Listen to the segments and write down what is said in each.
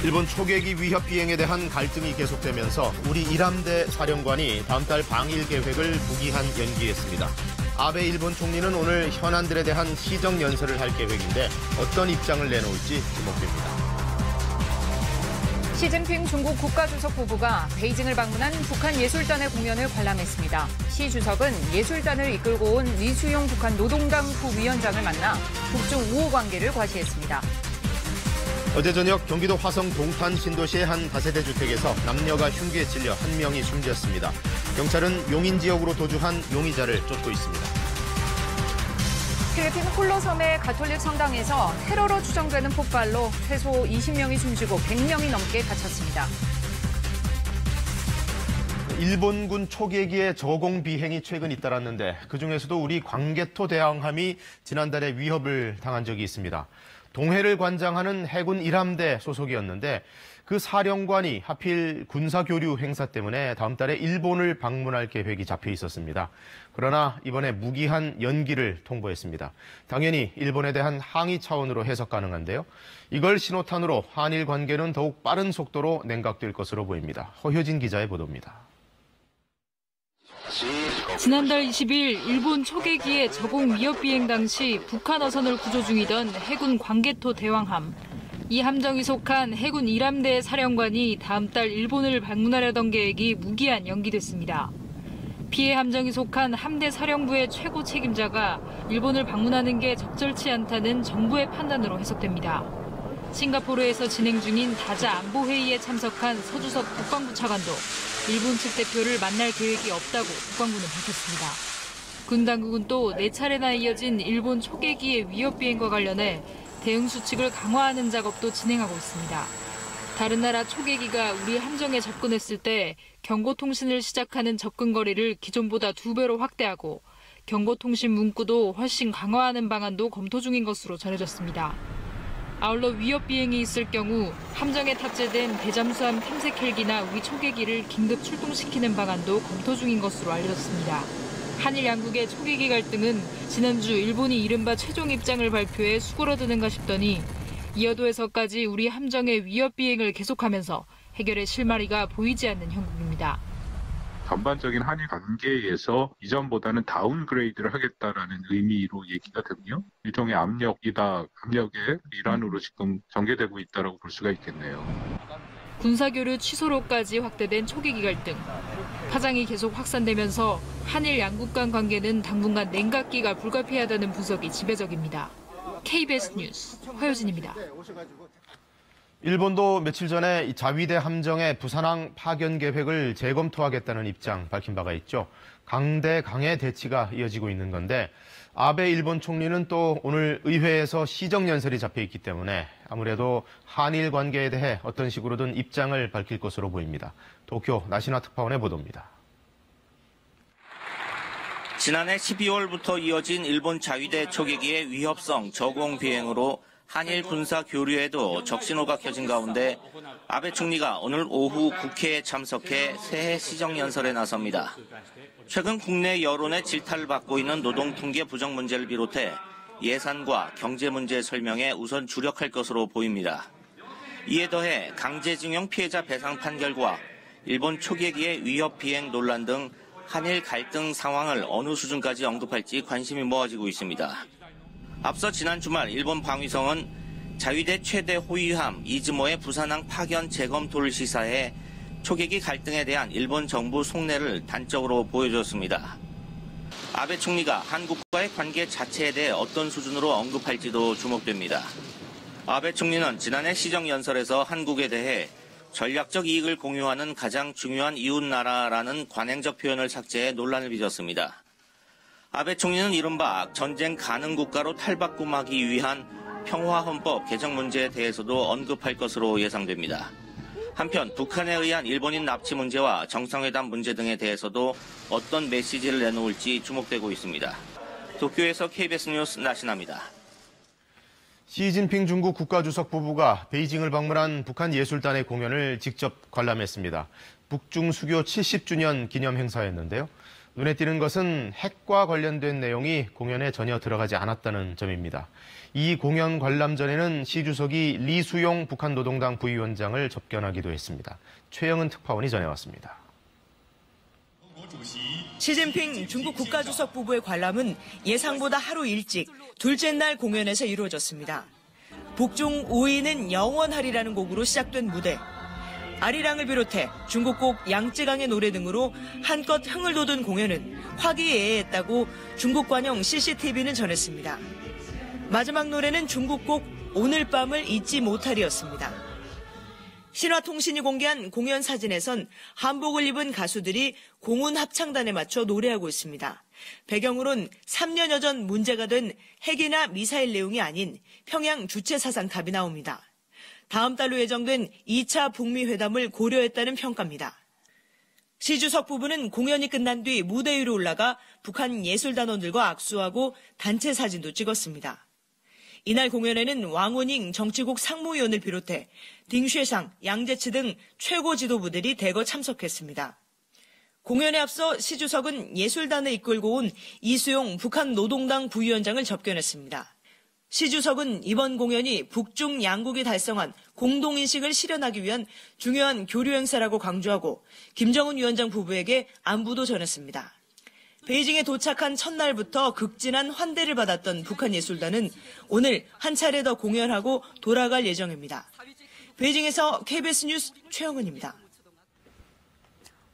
일본 초계기 위협 비행에 대한 갈등이 계속되면서 우리 일함대 사령관이 다음 달 방일 계획을 무기한 연기했습니다. 아베 일본 총리는 오늘 현안들에 대한 시정 연설을 할 계획인데 어떤 입장을 내놓을지 주목됩니다. 시진핑 중국 국가주석 부부가 베이징을 방문한 북한 예술단의 공연을 관람했습니다. 시 주석은 예술단을 이끌고 온 리수용 북한 노동당 부위원장을 만나 북중 우호 관계를 과시했습니다. 어제 저녁 경기도 화성 동탄 신도시의 한 다세대 주택에서 남녀가 흉기에 찔려 한 명이 숨졌습니다. 경찰은 용인 지역으로 도주한 용의자를 쫓고 있습니다. 필리핀 홀로 섬의 가톨릭 성당에서 테러로 추정되는 폭발로 최소 20명이 숨지고 100명이 넘게 다쳤습니다. 일본군 초계기의 저공 비행이 최근 잇따랐는데 그중에서도 우리 광개토 대왕함이 지난달에 위협을 당한 적이 있습니다. 동해를 관장하는 해군 일함대 소속이었는데 그 사령관이 하필 군사교류 행사 때문에 다음 달에 일본을 방문할 계획이 잡혀 있었습니다. 그러나 이번에 무기한 연기를 통보했습니다. 당연히 일본에 대한 항의 차원으로 해석 가능한데요. 이걸 신호탄으로 한일 관계는 더욱 빠른 속도로 냉각될 것으로 보입니다. 허효진 기자의 보도입니다. 지난달 20일 일본 초계기의 저공 위협 비행 당시 북한 어선을 구조 중이던 해군 광개토 대왕함. 이 함정이 속한 해군 일함대 사령관이 다음 달 일본을 방문하려던 계획이 무기한 연기됐습니다. 피해 함정이 속한 함대 사령부의 최고 책임자가 일본을 방문하는 게 적절치 않다는 정부의 판단으로 해석됩니다. 싱가포르에서 진행 중인 다자 안보회의에 참석한 서주석 국방부 차관도 일본 측 대표를 만날 계획이 없다고 국방부는 밝혔습니다. 군 당국은 또 4차례나 이어진 일본 초계기의 위협 비행과 관련해 대응 수칙을 강화하는 작업도 진행하고 있습니다. 다른 나라 초계기가 우리 함정에 접근했을 때 경고통신을 시작하는 접근 거리를 기존보다 2배로 확대하고 경고통신 문구도 훨씬 강화하는 방안도 검토 중인 것으로 전해졌습니다. 아울러 위협 비행이 있을 경우 함정에 탑재된 대잠수함 탐색 헬기나 우리 초계기를 긴급 출동시키는 방안도 검토 중인 것으로 알려졌습니다. 한일 양국의 초계기 갈등은 지난주 일본이 이른바 최종 입장을 발표해 수그러드는가 싶더니 이어도에서까지 우리 함정의 위협 비행을 계속하면서 해결의 실마리가 보이지 않는 형국입니다. 전반적인 한일 관계에서 이전보다는 다운그레이드를 하겠다라는 의미로 얘기가 되고요. 일종의 압력의 일환으로 지금 전개되고 있다고 볼 수가 있겠네요. 군사교류 취소로까지 확대된 초계기 갈등. 파장이 계속 확산되면서 한일 양국 간 관계는 당분간 냉각기가 불가피하다는 분석이 지배적입니다. KBS 뉴스 허효진입니다. 일본도 며칠 전에 자위대 함정의 부산항 파견 계획을 재검토하겠다는 입장 밝힌 바가 있죠. 강대강의 대치가 이어지고 있는 건데 아베 일본 총리는 또 오늘 의회에서 시정연설이 잡혀 있기 때문에 아무래도 한일 관계에 대해 어떤 식으로든 입장을 밝힐 것으로 보입니다. 도쿄 나시나 특파원의 보도입니다. 지난해 12월부터 이어진 일본 자위대 초계기의 위협성 저공 비행으로 한일 군사 교류에도 적신호가 켜진 가운데 아베 총리가 오늘 오후 국회에 참석해 새해 시정연설에 나섭니다. 최근 국내 여론의 질타를 받고 있는 노동통계 부정 문제를 비롯해 예산과 경제 문제 설명에 우선 주력할 것으로 보입니다. 이에 더해 강제징용 피해자 배상 판결과 일본 초계기의 위협 비행 논란 등 한일 갈등 상황을 어느 수준까지 언급할지 관심이 모아지고 있습니다. 앞서 지난 주말 일본 방위성은 자위대 최대 호위함 이즈모의 부산항 파견 재검토를 시사해 초계기 갈등에 대한 일본 정부 속내를 단적으로 보여줬습니다. 아베 총리가 한국과의 관계 자체에 대해 어떤 수준으로 언급할지도 주목됩니다. 아베 총리는 지난해 시정연설에서 한국에 대해 전략적 이익을 공유하는 가장 중요한 이웃나라라는 관행적 표현을 삭제해 논란을 빚었습니다. 아베 총리는 이른바 전쟁 가능 국가로 탈바꿈하기 위한 평화헌법 개정 문제에 대해서도 언급할 것으로 예상됩니다. 한편 북한에 의한 일본인 납치 문제와 정상회담 문제 등에 대해서도 어떤 메시지를 내놓을지 주목되고 있습니다. 도쿄에서 KBS 뉴스 나신아입니다. 시진핑 중국 국가주석 부부가 베이징을 방문한 북한 예술단의 공연을 직접 관람했습니다. 북중 수교 70주년 기념 행사였는데요. 눈에 띄는 것은 핵과 관련된 내용이 공연에 전혀 들어가지 않았다는 점입니다. 이 공연 관람 전에는 시 주석이 리수용 북한 노동당 부위원장을 접견하기도 했습니다. 최영은 특파원이 전해왔습니다. 시진핑 중국 국가주석 부부의 관람은 예상보다 하루 일찍 둘째 날 공연에서 이루어졌습니다. 북중 우위는 영원하리라는 곡으로 시작된 무대. 아리랑을 비롯해 중국곡 양쯔강의 노래 등으로 한껏 흥을 돋운 공연은 화기애애했다고 중국 관영 CCTV는 전했습니다. 마지막 노래는 중국곡 오늘 밤을 잊지 못하리였습니다. 신화통신이 공개한 공연 사진에선 한복을 입은 가수들이 공훈 합창단에 맞춰 노래하고 있습니다. 배경으론 3년여 전 문제가 된 핵이나 미사일 내용이 아닌 평양 주체사상탑이 나옵니다. 다음 달로 예정된 2차 북미 회담을 고려했다는 평가입니다. 시 주석 부부는 공연이 끝난 뒤 무대 위로 올라가 북한 예술단원들과 악수하고 단체 사진도 찍었습니다. 이날 공연에는 왕원잉 정치국 상무위원을 비롯해 딩쉐상, 양재치 등 최고 지도부들이 대거 참석했습니다. 공연에 앞서 시 주석은 예술단을 이끌고 온 이수용 북한 노동당 부위원장을 접견했습니다. 시 주석은 이번 공연이 북중 양국이 달성한 공동인식을 실현하기 위한 중요한 교류 행사라고 강조하고 김정은 위원장 부부에게 안부도 전했습니다. 베이징에 도착한 첫날부터 극진한 환대를 받았던 북한 예술단은 오늘 한 차례 더 공연하고 돌아갈 예정입니다. 베이징에서 KBS 뉴스 최영은입니다.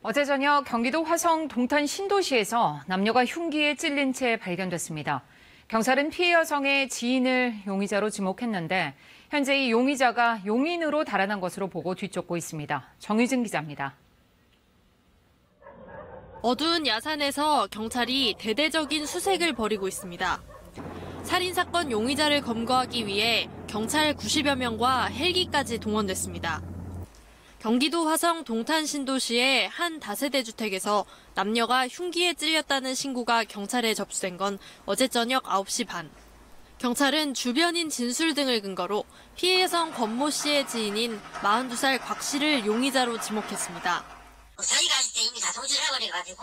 어제 저녁 경기도 화성 동탄 신도시에서 남녀가 흉기에 찔린 채 발견됐습니다. 경찰은 피해 여성의 지인을 용의자로 지목했는데 현재 이 용의자가 용인으로 달아난 것으로 보고 뒤쫓고 있습니다. 정유진 기자입니다. 어두운 야산에서 경찰이 대대적인 수색을 벌이고 있습니다. 살인사건 용의자를 검거하기 위해 경찰 90여 명과 헬기까지 동원됐습니다. 경기도 화성 동탄 신도시의 한 다세대 주택에서 남녀가 흉기에 찔렸다는 신고가 경찰에 접수된 건 어제 저녁 9시 반. 경찰은 주변인 진술 등을 근거로 피해 여성 권모 씨의 지인인 42살 곽 씨를 용의자로 지목했습니다. 저희가 갔을 때 이미 다 도주해버려가지고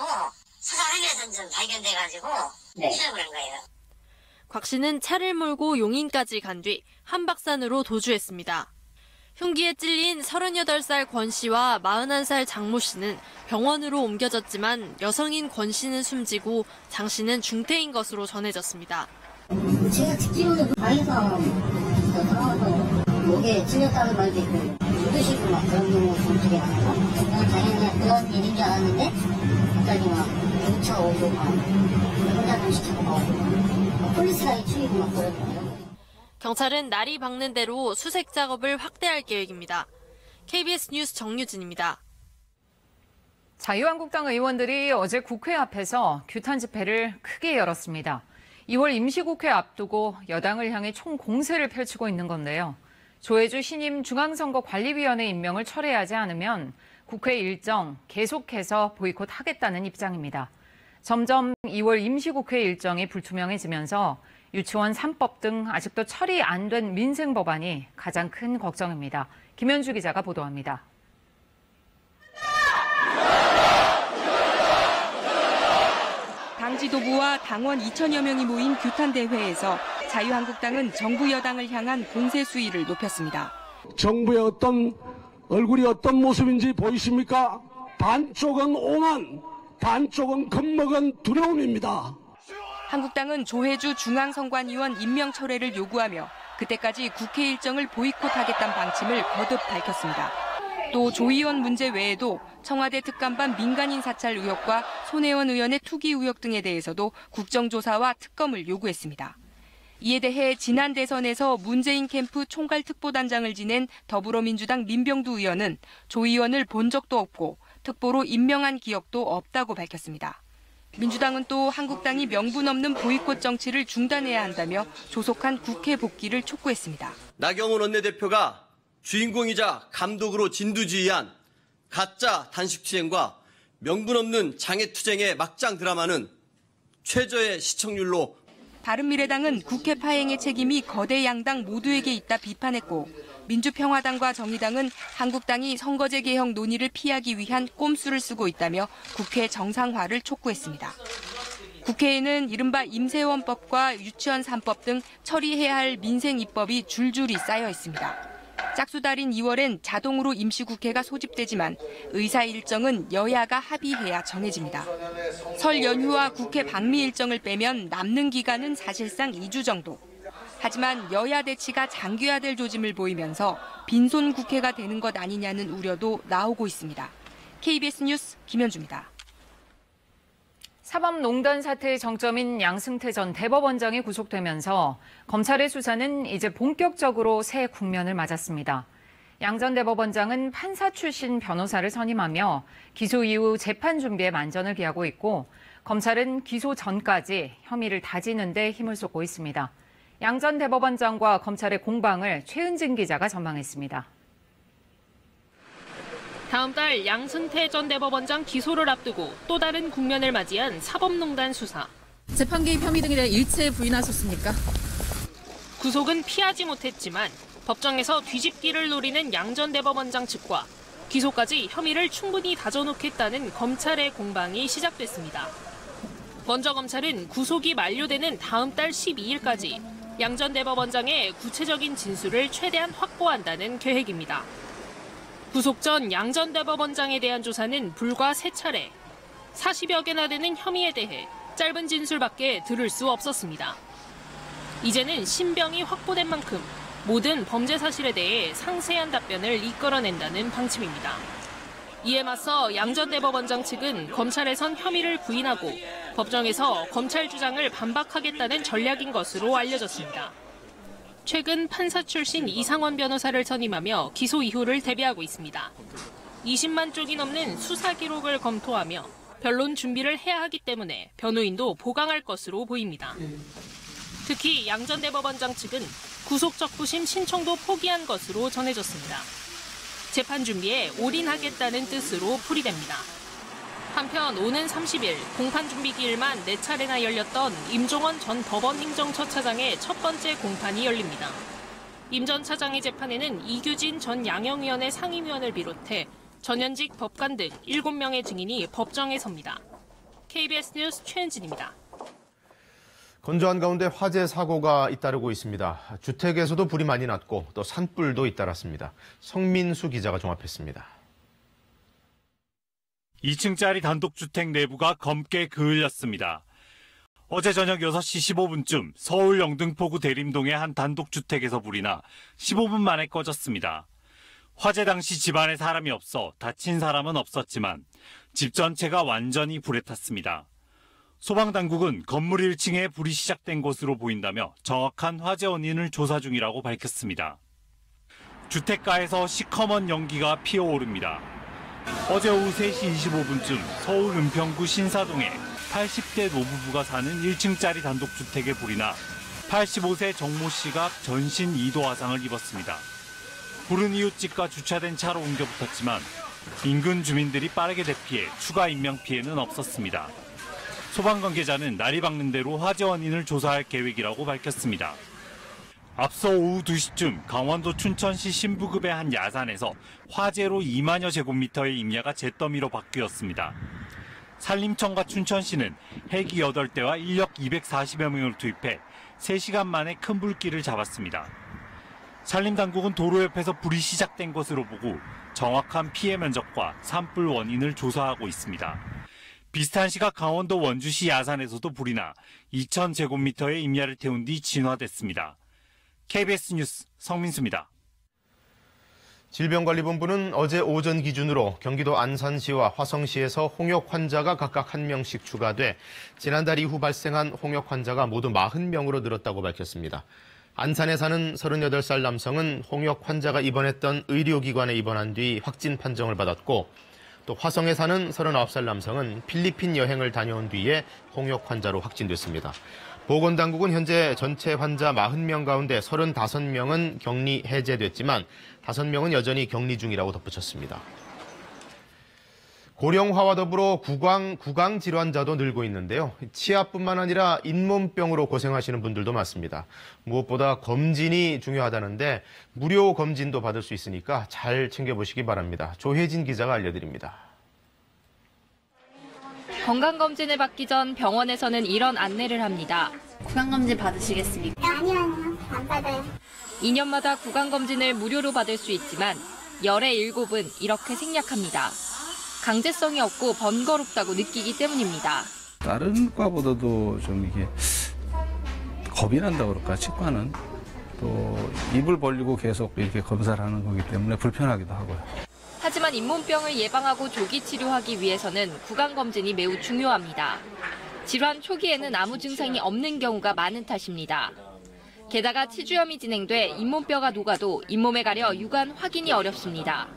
수사하면서 좀 발견돼가지고 취업을 한 거예요. 곽 씨는 차를 몰고 용인까지 간 뒤 한박산으로 도주했습니다. 흉기에 찔린 38살 권 씨와 41살 장모 씨는 병원으로 옮겨졌지만 여성인 권 씨는 숨지고 장 씨는 중태인 것으로 전해졌습니다. 제가 듣기로는 방에서 목에 찔렸다는 말도 있고 죽으시고 막 그런 경우 전투에 나가서 난 당연히 그런 일인 줄 알았는데 갑자기 막 뭉쳐오고 막 혼자 동시키고 막 폴리스가 추이고 막 그러더라고요. 경찰은 날이 밝는 대로 수색 작업을 확대할 계획입니다. KBS 뉴스 정유진입니다. 자유한국당 의원들이 어제 국회 앞에서 규탄 집회를 크게 열었습니다. 2월 임시국회 앞두고 여당을 향해 총공세를 펼치고 있는 건데요. 조혜주 신임 중앙선거관리위원회 임명을 철회하지 않으면 국회 일정 계속해서 보이콧하겠다는 입장입니다. 점점 2월 임시국회 일정이 불투명해지면서 유치원 3법 등 아직도 처리 안 된 민생 법안이 가장 큰 걱정입니다. 김현주 기자가 보도합니다. 당 지도부와 당원 2천여 명이 모인 규탄 대회에서 자유한국당은 정부 여당을 향한 공세 수위를 높였습니다. 정부의 어떤 얼굴이 어떤 모습인지 보이십니까? 반쪽은 오만, 반쪽은 겁먹은 두려움입니다. 한국당은 조혜주 중앙선관위원 임명 철회를 요구하며 그때까지 국회 일정을 보이콧하겠다는 방침을 거듭 밝혔습니다. 또 조 의원 문제 외에도 청와대 특감반 민간인 사찰 의혹과 손혜원 의원의 투기 의혹 등에 대해서도 국정조사와 특검을 요구했습니다. 이에 대해 지난 대선에서 문재인 캠프 총괄 특보단장을 지낸 더불어민주당 민병두 의원은 조 의원을 본 적도 없고 특보로 임명한 기억도 없다고 밝혔습니다. 민주당은 또 한국당이 명분 없는 보이콧 정치를 중단해야 한다며 조속한 국회 복귀를 촉구했습니다. 나경원 원내대표가 주인공이자 감독으로 진두지휘한 가짜 단식투쟁과 명분 없는 장애투쟁의 막장 드라마는 최저의 시청률로 바른미래당은 국회 파행의 책임이 거대 양당 모두에게 있다 비판했고 민주평화당과 정의당은 한국당이 선거제 개혁 논의를 피하기 위한 꼼수를 쓰고 있다며 국회 정상화를 촉구했습니다. 국회에는 이른바 임세원법과 유치원 3법 등 처리해야 할 민생 입법이 줄줄이 쌓여 있습니다. 짝수달인 2월엔 자동으로 임시국회가 소집되지만 의사 일정은 여야가 합의해야 정해집니다. 설 연휴와 국회 방미 일정을 빼면 남는 기간은 사실상 2주 정도. 하지만 여야 대치가 장기화될 조짐을 보이면서 빈손 국회가 되는 것 아니냐는 우려도 나오고 있습니다. KBS 뉴스 김현주입니다. 사법농단 사태의 정점인 양승태 전 대법원장이 구속되면서 검찰의 수사는 이제 본격적으로 새 국면을 맞았습니다. 양 전 대법원장은 판사 출신 변호사를 선임하며 기소 이후 재판 준비에 만전을 기하고 있고 검찰은 기소 전까지 혐의를 다지는 데 힘을 쏟고 있습니다. 양 전 대법원장과 검찰의 공방을 최은진 기자가 전망했습니다. 다음 달 양승태 전 대법원장 기소를 앞두고 또 다른 국면을 맞이한 사법농단 수사. 재판 개입 혐의 등에 대해 일체 부인하셨습니까? 구속은 피하지 못했지만 법정에서 뒤집기를 노리는 양 전 대법원장 측과 기소까지 혐의를 충분히 다져놓겠다는 검찰의 공방이 시작됐습니다. 먼저 검찰은 구속이 만료되는 다음 달 12일까지 양 전 대법원장의 구체적인 진술을 최대한 확보한다는 계획입니다. 구속 전 양 전 대법원장에 대한 조사는 불과 3차례, 40여 개나 되는 혐의에 대해 짧은 진술밖에 들을 수 없었습니다. 이제는 신병이 확보된 만큼 모든 범죄 사실에 대해 상세한 답변을 이끌어낸다는 방침입니다. 이에 맞서 양 전 대법원장 측은 검찰에선 혐의를 부인하고 법정에서 검찰 주장을 반박하겠다는 전략인 것으로 알려졌습니다. 최근 판사 출신 이상원 변호사를 선임하며 기소 이후를 대비하고 있습니다. 20만 쪽이 넘는 수사 기록을 검토하며 변론 준비를 해야 하기 때문에 변호인도 보강할 것으로 보입니다. 특히 양 전 대법원장 측은 구속 적부심 신청도 포기한 것으로 전해졌습니다. 재판 준비에 올인하겠다는 뜻으로 풀이됩니다. 한편 오는 30일 공판 준비 기일만 4차례나 열렸던 임종원 전 법원 행정처차장의 첫 번째 공판이 열립니다. 임 전 차장의 재판에는 이규진 전 양형위원회 상임위원을 비롯해 전현직 법관 등 7명의 증인이 법정에 섭니다. KBS 뉴스 최은진입니다. 건조한 가운데 화재 사고가 잇따르고 있습니다. 주택에서도 불이 많이 났고 또 산불도 잇따랐습니다. 성민수 기자가 종합했습니다. 2층짜리 단독주택 내부가 검게 그을렸습니다. 어제 저녁 6시 15분쯤 서울 영등포구 대림동의 한 단독주택에서 불이 나 15분 만에 꺼졌습니다. 화재 당시 집안에 사람이 없어 다친 사람은 없었지만 집 전체가 완전히 불에 탔습니다. 소방당국은 건물 1층에 불이 시작된 것으로 보인다며 정확한 화재 원인을 조사 중이라고 밝혔습니다. 주택가에서 시커먼 연기가 피어오릅니다. 어제 오후 3시 25분쯤 서울 은평구 신사동에 80대 노부부가 사는 1층짜리 단독주택에 불이 나 85세 정모 씨가 전신 2도 화상을 입었습니다. 불은 이웃집과 주차된 차로 옮겨 붙었지만 인근 주민들이 빠르게 대피해 추가 인명피해는 없었습니다. 소방 관계자는 날이 밝는 대로 화재 원인을 조사할 계획이라고 밝혔습니다. 앞서 오후 2시쯤 강원도 춘천시 신부급의 한 야산에서 화재로 2만여 제곱미터의 임야가 잿더미로 바뀌었습니다. 산림청과 춘천시는 헬기 8대와 인력 240여 명을 투입해 3시간 만에 큰 불길을 잡았습니다. 산림당국은 도로 옆에서 불이 시작된 것으로 보고 정확한 피해 면적과 산불 원인을 조사하고 있습니다. 비슷한 시각 강원도 원주시 야산에서도 불이 나 2,000제곱미터의 임야를 태운 뒤 진화됐습니다. KBS 뉴스 성민수입니다. 질병관리본부는 어제 오전 기준으로 경기도 안산시와 화성시에서 홍역 환자가 각각 1명씩 추가돼 지난달 이후 발생한 홍역 환자가 모두 40명으로 늘었다고 밝혔습니다. 안산에 사는 38살 남성은 홍역 환자가 입원했던 의료기관에 입원한 뒤 확진 판정을 받았고 또 화성에 사는 39살 남성은 필리핀 여행을 다녀온 뒤에 홍역 환자로 확진됐습니다. 보건당국은 현재 전체 환자 40명 가운데 35명은 격리 해제됐지만 5명은 여전히 격리 중이라고 덧붙였습니다. 고령화와 더불어 구강 질환자도 늘고 있는데요. 치아뿐만 아니라 잇몸병으로 고생하시는 분들도 많습니다. 무엇보다 검진이 중요하다는데 무료 검진도 받을 수 있으니까 잘 챙겨보시기 바랍니다. 조혜진 기자가 알려드립니다. 건강검진을 받기 전 병원에서는 이런 안내를 합니다. 구강검진 받으시겠습니까? 아니요. 안 받아요. 2년마다 구강검진을 무료로 받을 수 있지만 열의 7은 이렇게 생략합니다. 강제성이 없고 번거롭다고 느끼기 때문입니다. 다른 과보다도 좀 이게 겁이 난다고 그럴까, 치과는. 또 입을 벌리고 계속 이렇게 검사를 하는 거기 때문에 불편하기도 하고요. 하지만 잇몸병을 예방하고 조기 치료하기 위해서는 구강검진이 매우 중요합니다. 질환 초기에는 아무 증상이 없는 경우가 많은 탓입니다. 게다가 치주염이 진행돼 잇몸뼈가 녹아도 잇몸에 가려 육안 확인이 어렵습니다.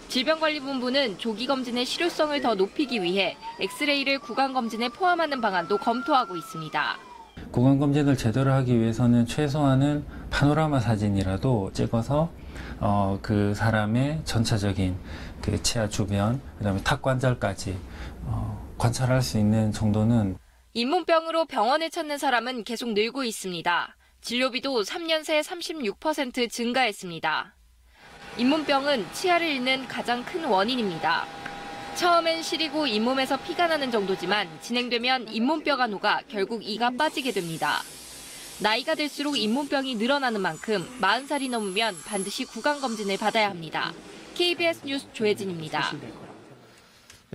질병관리본부는 조기검진의 실효성을 더 높이기 위해 엑스레이를 구강검진에 포함하는 방안도 검토하고 있습니다. 구강검진을 제대로 하기 위해서는 최소한은 파노라마 사진이라도 찍어서 그 사람의 전체적인 그 치아 주변, 그다음에 탁관절까지 관찰할 수 있는 정도는. 잇몸병으로 병원을 찾는 사람은 계속 늘고 있습니다. 진료비도 3년 새 36% 증가했습니다. 잇몸병은 치아를 잃는 가장 큰 원인입니다. 처음엔 시리고 잇몸에서 피가 나는 정도지만 진행되면 잇몸뼈가 녹아 결국 이가 빠지게 됩니다. 나이가 들수록 잇몸병이 늘어나는 만큼 40살이 넘으면 반드시 구강검진을 받아야 합니다. KBS 뉴스 조혜진입니다.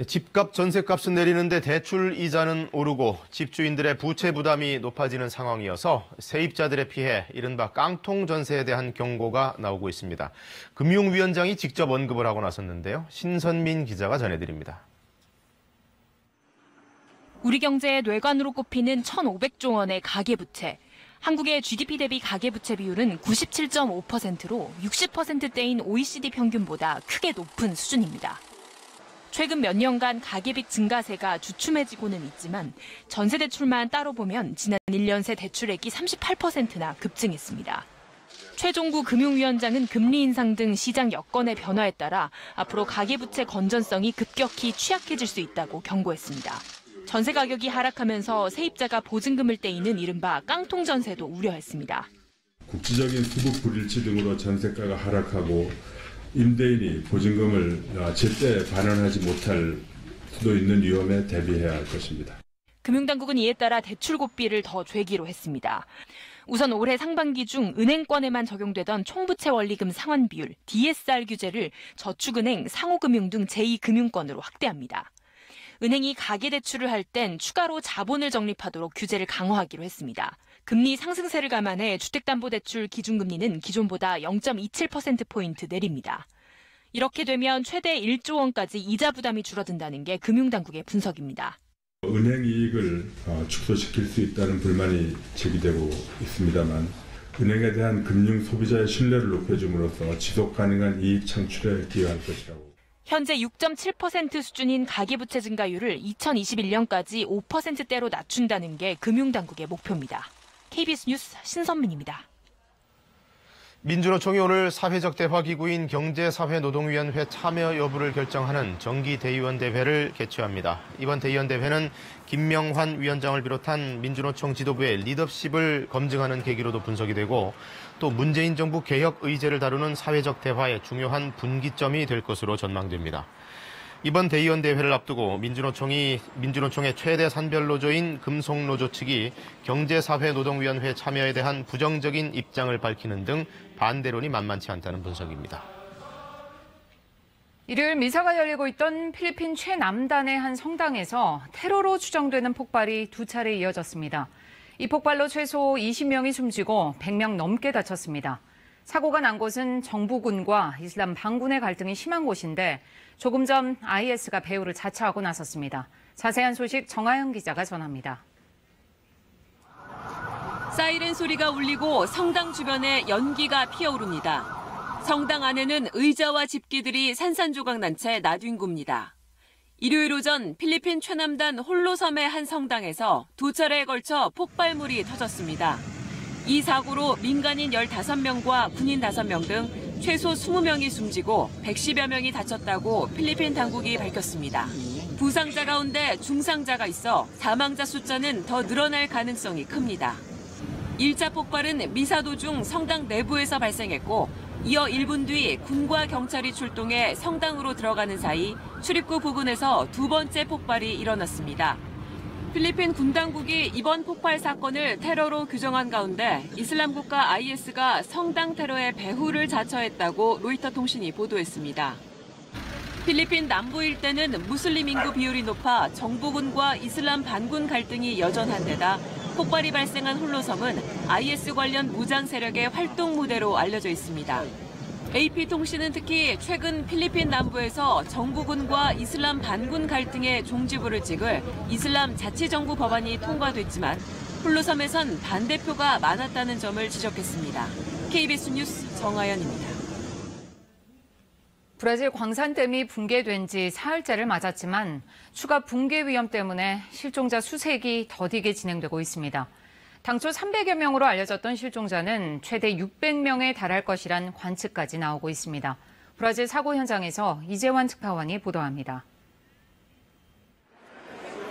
집값, 전셋값은 내리는데 대출 이자는 오르고 집주인들의 부채 부담이 높아지는 상황이어서 세입자들의 피해, 이른바 깡통 전세에 대한 경고가 나오고 있습니다. 금융위원장이 직접 언급을 하고 나섰는데요. 신선민 기자가 전해드립니다. 우리 경제의 뇌관으로 꼽히는 1,500조 원의 가계부채. 한국의 GDP 대비 가계부채 비율은 97.5%로 60%대인 OECD 평균보다 크게 높은 수준입니다. 최근 몇 년간 가계빚 증가세가 주춤해지고는 있지만 전세대출만 따로 보면 지난 1년 새 대출액이 38%나 급증했습니다. 최종구 금융위원장은 금리 인상 등 시장 여건의 변화에 따라 앞으로 가계부채 건전성이 급격히 취약해질 수 있다고 경고했습니다. 전세 가격이 하락하면서 세입자가 보증금을 떼이는 이른바 깡통 전세도 우려했습니다. 국지적인 수급 불일치 등으로 전세가가 하락하고 임대인이 보증금을 제때 반환하지 못할 수도 있는 위험에 대비해야 할 것입니다. 금융당국은 이에 따라 대출 고삐를 더 죄기로 했습니다. 우선 올해 상반기 중 은행권에만 적용되던 총부채 원리금 상환 비율 DSR 규제를 저축은행, 상호금융 등 제2금융권으로 확대합니다. 은행이 가계대출을 할 땐 추가로 자본을 적립하도록 규제를 강화하기로 했습니다. 금리 상승세를 감안해 주택담보대출 기준금리는 기존보다 0.27%포인트 내립니다. 이렇게 되면 최대 1조 원까지 이자 부담이 줄어든다는 게 금융당국의 분석입니다. 은행 이익을 축소시킬 수 있다는 불만이 제기되고 있습니다만 은행에 대한 금융 소비자의 신뢰를 높여줌으로써 지속 가능한 이익 창출에 기여할 것이라고. 현재 6.7% 수준인 가계부채 증가율을 2021년까지 5%대로 낮춘다는 게 금융당국의 목표입니다. KBS 뉴스 신선민입니다. 민주노총이 오늘 사회적 대화기구인 경제사회노동위원회 참여 여부를 결정하는 정기대의원 대회를 개최합니다. 이번 대의원 대회는 김명환 위원장을 비롯한 민주노총 지도부의 리더십을 검증하는 계기로도 분석이 되고 또 문재인 정부 개혁 의제를 다루는 사회적 대화의 중요한 분기점이 될 것으로 전망됩니다. 이번 대의원 대회를 앞두고 민주노총의 최대 산별노조인 금속노조 측이 경제사회노동위원회 참여에 대한 부정적인 입장을 밝히는 등 반대론이 만만치 않다는 분석입니다. 일요일 미사가 열리고 있던 필리핀 최남단의 한 성당에서 테러로 추정되는 폭발이 2차례 이어졌습니다. 이 폭발로 최소 20명이 숨지고 100명 넘게 다쳤습니다. 사고가 난 곳은 정부군과 이슬람 반군의 갈등이 심한 곳인데 조금 전 IS가 배후를 자처하고 나섰습니다. 자세한 소식 정아영 기자가 전합니다. 사이렌 소리가 울리고 성당 주변에 연기가 피어오릅니다. 성당 안에는 의자와 집기들이 산산조각 난 채 놔둔 겁니다. 일요일 오전 필리핀 최남단 홀로섬의 한 성당에서 2차례에 걸쳐 폭발물이 터졌습니다. 이 사고로 민간인 15명과 군인 5명 등 최소 20명이 숨지고 110여 명이 다쳤다고 필리핀 당국이 밝혔습니다. 부상자 가운데 중상자가 있어 사망자 숫자는 더 늘어날 가능성이 큽니다. 1차 폭발은 미사 도중 성당 내부에서 발생했고 이어 1분 뒤 군과 경찰이 출동해 성당으로 들어가는 사이 출입구 부근에서 두 번째 폭발이 일어났습니다. 필리핀 군 당국이 이번 폭발 사건을 테러로 규정한 가운데 이슬람 국가 IS가 성당 테러의 배후를 자처했다고 로이터 통신이 보도했습니다. 필리핀 남부 일대는 무슬림 인구 비율이 높아 정부군과 이슬람 반군 갈등이 여전한 데다 폭발이 발생한 홀로섬은 IS 관련 무장 세력의 활동 무대로 알려져 있습니다. AP통신은 특히 최근 필리핀 남부에서 정부군과 이슬람 반군 갈등의 종지부를 찍을 이슬람 자치정부 법안이 통과됐지만 홀로섬에선 반대표가 많았다는 점을 지적했습니다. KBS 뉴스 정아연입니다. 브라질 광산댐이 붕괴된 지 사흘째를 맞았지만 추가 붕괴 위험 때문에 실종자 수색이 더디게 진행되고 있습니다. 당초 300여 명으로 알려졌던 실종자는 최대 600명에 달할 것이란 관측까지 나오고 있습니다. 브라질 사고 현장에서 이재환 특파원이 보도합니다.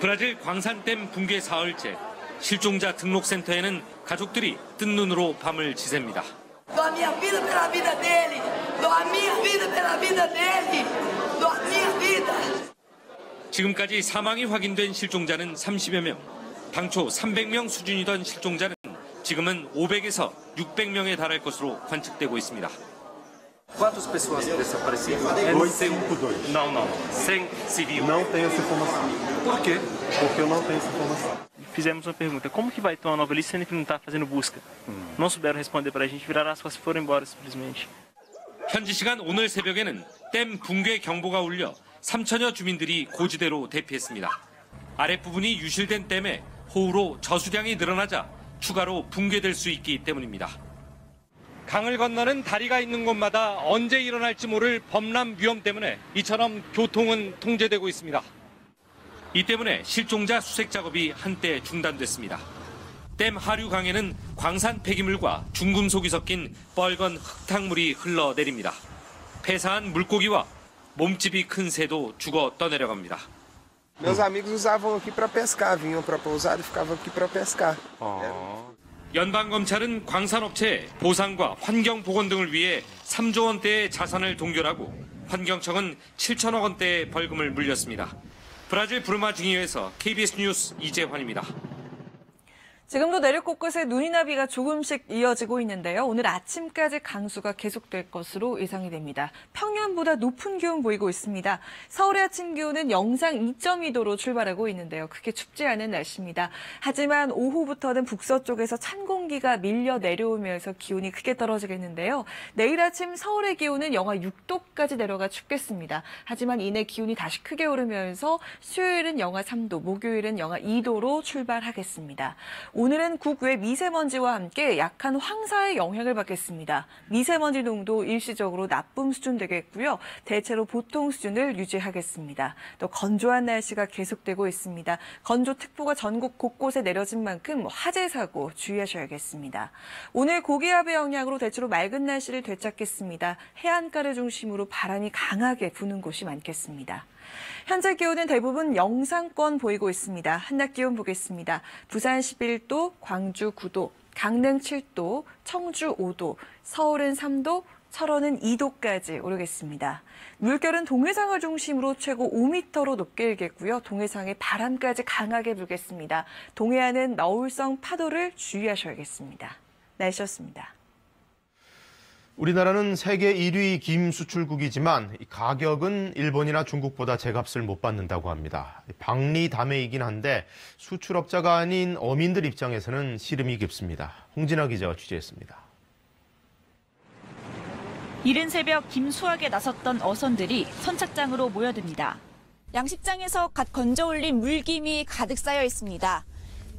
브라질 광산댐 붕괴 사흘째, 실종자 등록센터에는 가족들이 뜬 눈으로 밤을 지새입니다. 지금까지 사망이 확인된 실종자는 30여 명. 당초 300명 수준이던 실종자는 지금은 500에서 600명에 달할 것으로 관측되고 있습니다. Quantas pessoas desapareceram? Não. 100 civil. Não tenho essa informação. Por quê? Porque eu não tenho essa informação. Fizemos uma pergunta, como que vai ter uma nova lista sendo que não está fazendo busca? Não souberam responder para a gente, viraram as costas e foram embora simplesmente. 현지 시간 오늘 새벽에는 댐 붕괴 경보가 울려 3천여 주민들이 고지대로 대피했습니다. 아랫부분이 유실된 댐에 호우로 저수량이 늘어나자 추가로 붕괴될 수 있기 때문입니다. 강을 건너는 다리가 있는 곳마다 언제 일어날지 모를 범람 위험 때문에 이처럼 교통은 통제되고 있습니다. 이 때문에 실종자 수색 작업이 한때 중단됐습니다. 댐 하류 강에는 광산 폐기물과 중금속이 섞인 뻘건 흙탕물이 흘러내립니다. 폐사한 물고기와 몸집이 큰 새도 죽어 떠내려갑니다. Meus amigos usavam aqui para pescar, vinham para a pousada e ficavam aqui para pescar. 연방검찰은 광산업체에 보상과 환경보건 등을 위해 3조 원대의 자산을 동결하고 환경청은 7천억 원대의 벌금을 물렸습니다. 브라질 부르마 증의회에서 KBS 뉴스 이재환입니다. 지금도 내륙 곳곳에 눈이나 비가 조금씩 이어지고 있는데요. 오늘 아침까지 강수가 계속될 것으로 예상이 됩니다. 평년보다 높은 기온 보이고 있습니다. 서울의 아침 기온은 영상 2.2도로 출발하고 있는데요. 크게 춥지 않은 날씨입니다. 하지만 오후부터는 북서쪽에서 찬 공기가 밀려 내려오면서 기온이 크게 떨어지겠는데요. 내일 아침 서울의 기온은 영하 6도까지 내려가 춥겠습니다. 하지만 이내 기온이 다시 크게 오르면서 수요일은 영하 3도, 목요일은 영하 2도로 출발하겠습니다. 오늘은 국외 미세먼지와 함께 약한 황사의 영향을 받겠습니다. 미세먼지 농도 일시적으로 나쁨 수준 되겠고요. 대체로 보통 수준을 유지하겠습니다. 또 건조한 날씨가 계속되고 있습니다. 건조특보가 전국 곳곳에 내려진 만큼 화재 사고 주의하셔야겠습니다. 오늘 고기압의 영향으로 대체로 맑은 날씨를 되찾겠습니다. 해안가를 중심으로 바람이 강하게 부는 곳이 많겠습니다. 현재 기온은 대부분 영상권 보이고 있습니다. 한낮 기온 보겠습니다. 부산 11도, 광주 9도, 강릉 7도, 청주 5도, 서울은 3도, 철원은 2도까지 오르겠습니다. 물결은 동해상을 중심으로 최고 5m로 높게 일겠고요. 동해상에 바람까지 강하게 불겠습니다. 동해안은 너울성 파도를 주의하셔야겠습니다. 날씨였습니다. 우리나라는 세계 1위 김 수출국이지만 가격은 일본이나 중국보다 제값을 못 받는다고 합니다. 박리담회이긴 한데 수출업자가 아닌 어민들 입장에서는 시름이 깊습니다. 홍진아 기자가 취재했습니다. 이른 새벽 김 수확에 나섰던 어선들이 선착장으로 모여듭니다. 양식장에서 갓 건져 올린 물김이 가득 쌓여 있습니다.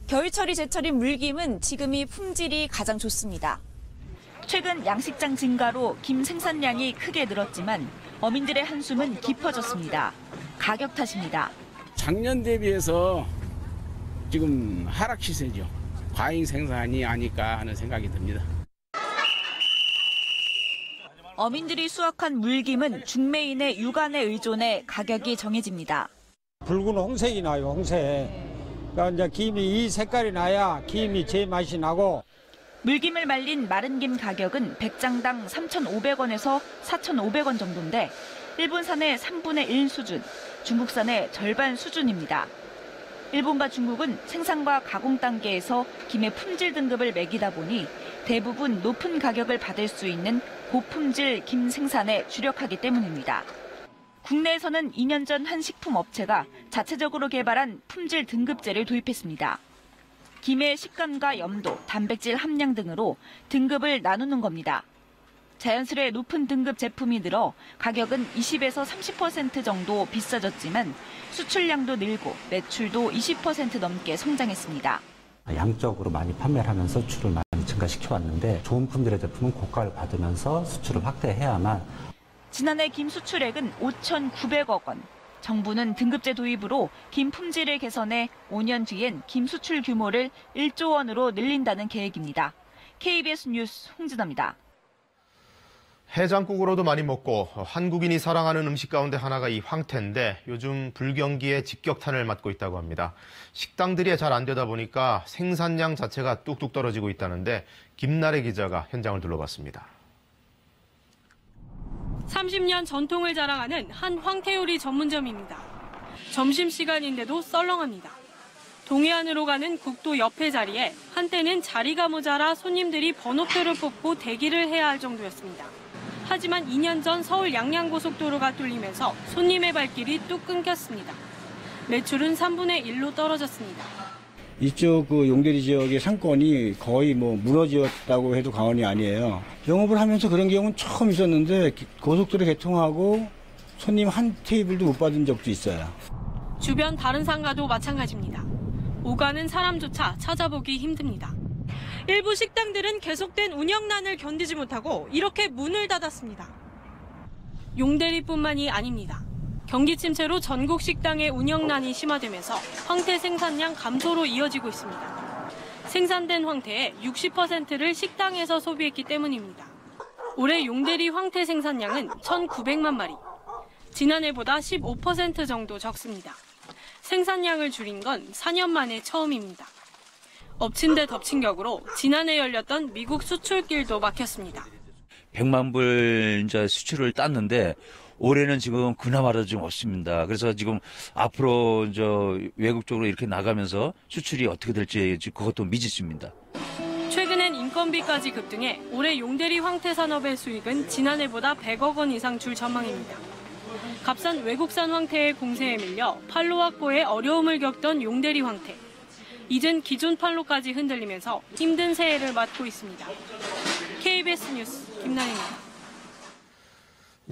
겨울철이 제철인 물김은 지금이 품질이 가장 좋습니다. 최근 양식장 증가로 김 생산량이 크게 늘었지만 어민들의 한숨은 깊어졌습니다. 가격 탓입니다. 작년 대비해서 지금 하락 시세죠. 과잉 생산이 아닐까 하는 생각이 듭니다. 어민들이 수확한 물김은 중매인의 유관에 의존해 가격이 정해집니다. 붉은 홍색이 나요, 홍색. 그러니까 이제 김이 이 색깔이 나야 김이 제 맛이 나고. 물김을 말린 마른 김 가격은 100장당 3,500원에서 4,500원 정도인데 일본산의 3분의 1 수준, 중국산의 절반 수준입니다. 일본과 중국은 생산과 가공 단계에서 김의 품질 등급을 매기다 보니 대부분 높은 가격을 받을 수 있는 고품질 김 생산에 주력하기 때문입니다. 국내에서는 2년 전 한 식품업체가 자체적으로 개발한 품질 등급제를 도입했습니다. 김의 식감과 염도, 단백질 함량 등으로 등급을 나누는 겁니다. 자연스레 높은 등급 제품이 늘어 가격은 20에서 30% 정도 비싸졌지만 수출량도 늘고 매출도 20% 넘게 성장했습니다. 양적으로 많이 판매를 하면서 수출을 많이 증가시켜 왔는데 좋은 품질의 제품은 고가를 받으면서 수출을 확대해야만. 지난해 김 수출액은 5,900억 원. 정부는 등급제 도입으로 김 품질을 개선해 5년 뒤엔 김 수출 규모를 1조 원으로 늘린다는 계획입니다. KBS 뉴스 홍진아입니다. 해장국으로도 많이 먹고 한국인이 사랑하는 음식 가운데 하나가 이 황태인데 요즘 불경기에 직격탄을 맞고 있다고 합니다. 식당들이 잘 안 되다 보니까 생산량 자체가 뚝뚝 떨어지고 있다는데 김나래 기자가 현장을 둘러봤습니다. 30년 전통을 자랑하는 한 황태요리 전문점입니다. 점심시간인데도 썰렁합니다. 동해안으로 가는 국도 옆에 자리에 한때는 자리가 모자라 손님들이 번호표를 뽑고 대기를 해야 할 정도였습니다. 하지만 2년 전 서울 양양고속도로가 뚫리면서 손님의 발길이 뚝 끊겼습니다. 매출은 3분의 1로 떨어졌습니다. 이쪽 그 용대리 지역의 상권이 거의 무너졌다고 해도 과언이 아니에요. 영업을 하면서 그런 경우는 처음 있었는데 고속도로 개통하고 손님 한 테이블도 못 받은 적도 있어요. 주변 다른 상가도 마찬가지입니다. 오가는 사람조차 찾아보기 힘듭니다. 일부 식당들은 계속된 운영난을 견디지 못하고 이렇게 문을 닫았습니다. 용대리뿐만이 아닙니다. 경기 침체로 전국 식당의 운영난이 심화되면서 황태 생산량 감소로 이어지고 있습니다. 생산된 황태의 60%를 식당에서 소비했기 때문입니다. 올해 용대리 황태 생산량은 1,900만 마리. 지난해보다 15% 정도 적습니다. 생산량을 줄인 건 4년 만에 처음입니다. 엎친 데 덮친 격으로 지난해 열렸던 미국 수출길도 막혔습니다. 100만 불 이제 수출을 땄는데 올해는 지금 그나마도 좀 없습니다. 그래서 지금 앞으로 외국 쪽으로 이렇게 나가면서 수출이 어떻게 될지 그것도 미지수입니다. 최근엔 인건비까지 급등해 올해 용대리 황태 산업의 수익은 지난해보다 100억 원 이상 줄 전망입니다. 값싼 외국산 황태의 공세에 밀려 판로 확보에 어려움을 겪던 용대리 황태. 이젠 기존 판로까지 흔들리면서 힘든 새해를 맞고 있습니다. KBS 뉴스 김나래입니다.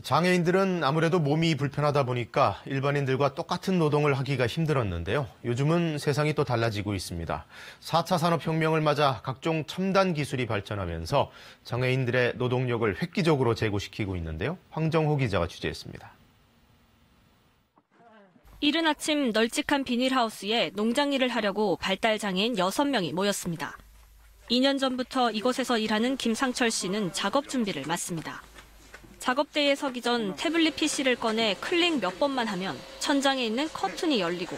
장애인들은 아무래도 몸이 불편하다 보니까 일반인들과 똑같은 노동을 하기가 힘들었는데요. 요즘은 세상이 또 달라지고 있습니다. 4차 산업혁명을 맞아 각종 첨단 기술이 발전하면서 장애인들의 노동력을 획기적으로 제고시키고 있는데요. 황정호 기자가 취재했습니다. 이른 아침 널찍한 비닐하우스에 농장 일을 하려고 발달장애인 6명이 모였습니다. 2년 전부터 이곳에서 일하는 김상철 씨는 작업 준비를 마칩니다. 작업대에 서기 전 태블릿 PC를 꺼내 클릭 몇 번만 하면 천장에 있는 커튼이 열리고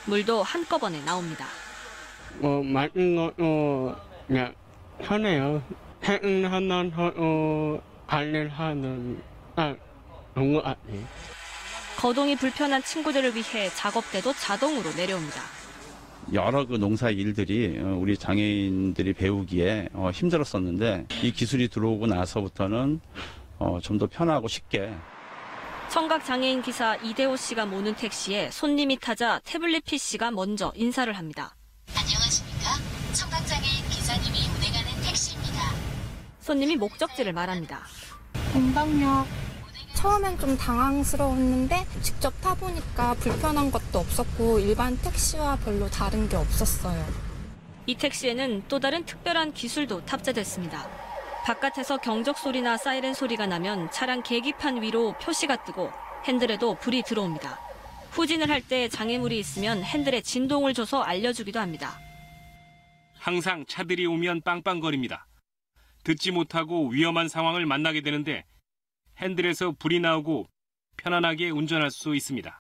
물도 한꺼번에 나옵니다. 많은 거 그냥 편해요. 퇴근하면 관리를 하는 그런 것 같아요. 거동이 불편한 친구들을 위해 작업대도 자동으로 내려옵니다. 여러 농사 일들이 우리 장애인들이 배우기에 힘들었었는데 이 기술이 들어오고 나서부터는 좀 더 편하고 쉽게. 청각장애인 기사 이대호 씨가 모는 택시에 손님이 타자 태블릿 PC가 먼저 인사를 합니다. 안녕하십니까? 청각장애인 기사님이 운행하는 택시입니다. 손님이 목적지를 말합니다. 공덕역. 처음엔 좀 당황스러웠는데 직접 타보니까 불편한 것도 없었고 일반 택시와 별로 다른 게 없었어요. 이 택시에는 또 다른 특별한 기술도 탑재됐습니다. 바깥에서 경적 소리나 사이렌 소리가 나면 차량 계기판 위로 표시가 뜨고 핸들에도 불이 들어옵니다. 후진을 할 때 장애물이 있으면 핸들에 진동을 줘서 알려주기도 합니다. 항상 차들이 오면 빵빵거립니다. 듣지 못하고 위험한 상황을 만나게 되는데 핸들에서 불이 나오고 편안하게 운전할 수 있습니다.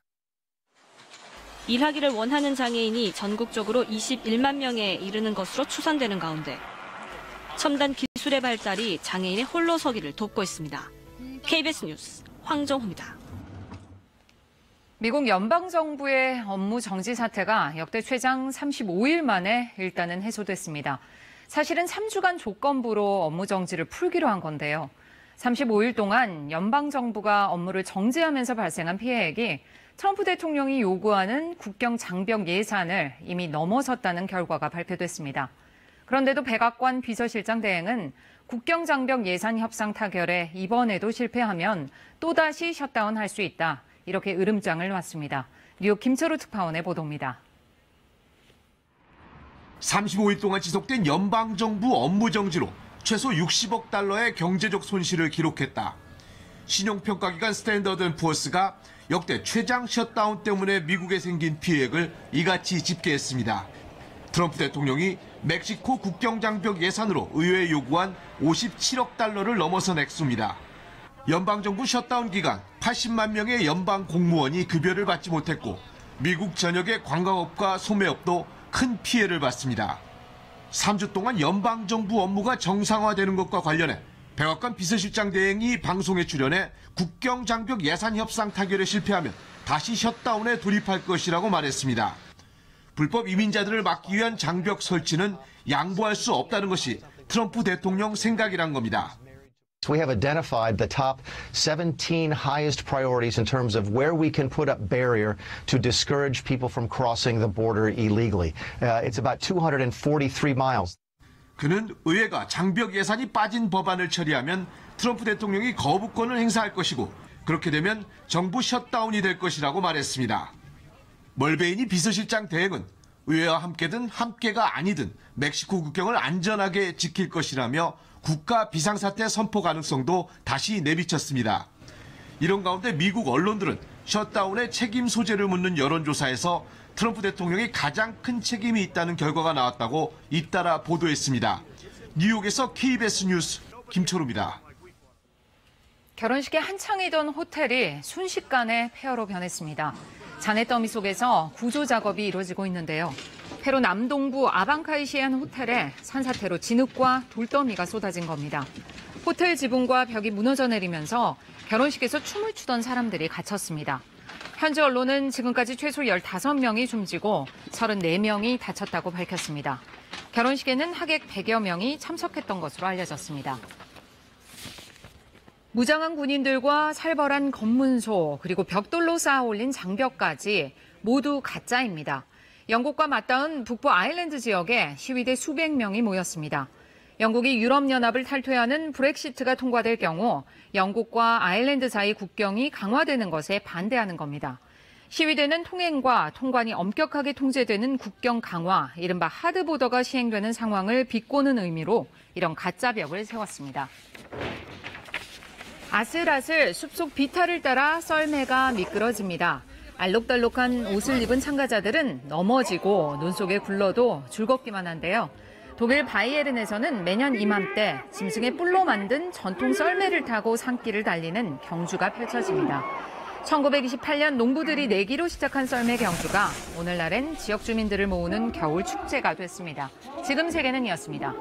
일하기를 원하는 장애인이 전국적으로 21만 명에 이르는 것으로 추산되는 가운데 첨단 기술의 발달이 장애인의 홀로서기를 돕고 있습니다. KBS 뉴스 황정호입니다. 미국 연방정부의 업무 정지 사태가 역대 최장 35일 만에 일단은 해소됐습니다. 사실은 3주간 조건부로 업무 정지를 풀기로 한 건데요. 35일 동안 연방정부가 업무를 정지하면서 발생한 피해액이 트럼프 대통령이 요구하는 국경 장벽 예산을 이미 넘어섰다는 결과가 발표됐습니다. 그런데도 백악관 비서실장 대행은 국경 장벽 예산 협상 타결에 이번에도 실패하면 또다시 셧다운할 수 있다. 이렇게 으름장을 놨습니다. 뉴욕 김철우 특파원의 보도입니다. 35일 동안 지속된 연방정부 업무 정지로 최소 60억 달러의 경제적 손실을 기록했다. 신용평가기관 스탠더드 & 푸어스가 역대 최장 셧다운 때문에 미국에 생긴 피해액을 이같이 집계했습니다. 트럼프 대통령이 멕시코 국경장벽 예산으로 의회에 요구한 57억 달러를 넘어선 액수입니다. 연방정부 셧다운 기간 80만 명의 연방 공무원이 급여를 받지 못했고 미국 전역의 관광업과 소매업도 큰 피해를 봤습니다. 3주 동안 연방정부 업무가 정상화되는 것과 관련해 백악관 비서실장 대행이 방송에 출연해 국경장벽 예산 협상 타결에 실패하면 다시 셧다운에 돌입할 것이라고 말했습니다. 불법 이민자들을 막기 위한 장벽 설치는 양보할 수 없다는 것이 트럼프 대통령 생각이란 겁니다. We have identified the top 17 highest priorities in terms of where we can put up barrier to discourage people from crossing the border illegally. It's about 243 miles. 그는 의회가 장벽 예산이 빠진 법안을 처리하면 트럼프 대통령이 거부권을 행사할 것이고 그렇게 되면 정부 셧다운이 될 것이라고 말했습니다. 멀베이니 비서실장 대행은 의회와 함께든 함께가 아니든 멕시코 국경을 안전하게 지킬 것이라며 국가 비상사태 선포 가능성도 다시 내비쳤습니다. 이런 가운데 미국 언론들은 셧다운의 책임 소재를 묻는 여론조사에서 트럼프 대통령이 가장 큰 책임이 있다는 결과가 나왔다고 잇따라 보도했습니다. 뉴욕에서 KBS 뉴스 김철우입니다. 결혼식에 한창이던 호텔이 순식간에 폐허로 변했습니다. 잔해 더미 속에서 구조 작업이 이루어지고 있는데요. 페루 남동부 아방카이시에 한 호텔에 산사태로 진흙과 돌더미가 쏟아진 겁니다. 호텔 지붕과 벽이 무너져 내리면서 결혼식에서 춤을 추던 사람들이 갇혔습니다. 현지 언론은 지금까지 최소 15명이 숨지고 34명이 다쳤다고 밝혔습니다. 결혼식에는 하객 100여 명이 참석했던 것으로 알려졌습니다. 무장한 군인들과 살벌한 검문소 그리고 벽돌로 쌓아 올린 장벽까지 모두 가짜입니다. 영국과 맞닿은 북부 아일랜드 지역에 시위대 수백 명이 모였습니다. 영국이 유럽연합을 탈퇴하는 브렉시트가 통과될 경우 영국과 아일랜드 사이 국경이 강화되는 것에 반대하는 겁니다. 시위대는 통행과 통관이 엄격하게 통제되는 국경 강화, 이른바 하드보더가 시행되는 상황을 비꼬는 의미로 이런 가짜벽을 세웠습니다. 아슬아슬 숲속 비탈을 따라 썰매가 미끄러집니다. 알록달록한 옷을 입은 참가자들은 넘어지고 눈 속에 굴러도 즐겁기만 한데요. 독일 바이에른에서는 매년 이맘때 짐승의 뿔로 만든 전통 썰매를 타고 산길을 달리는 경주가 펼쳐집니다. 1928년 농부들이 내기로 시작한 썰매 경주가 오늘날엔 지역 주민들을 모으는 겨울 축제가 됐습니다. 지금 세계는이었습니다.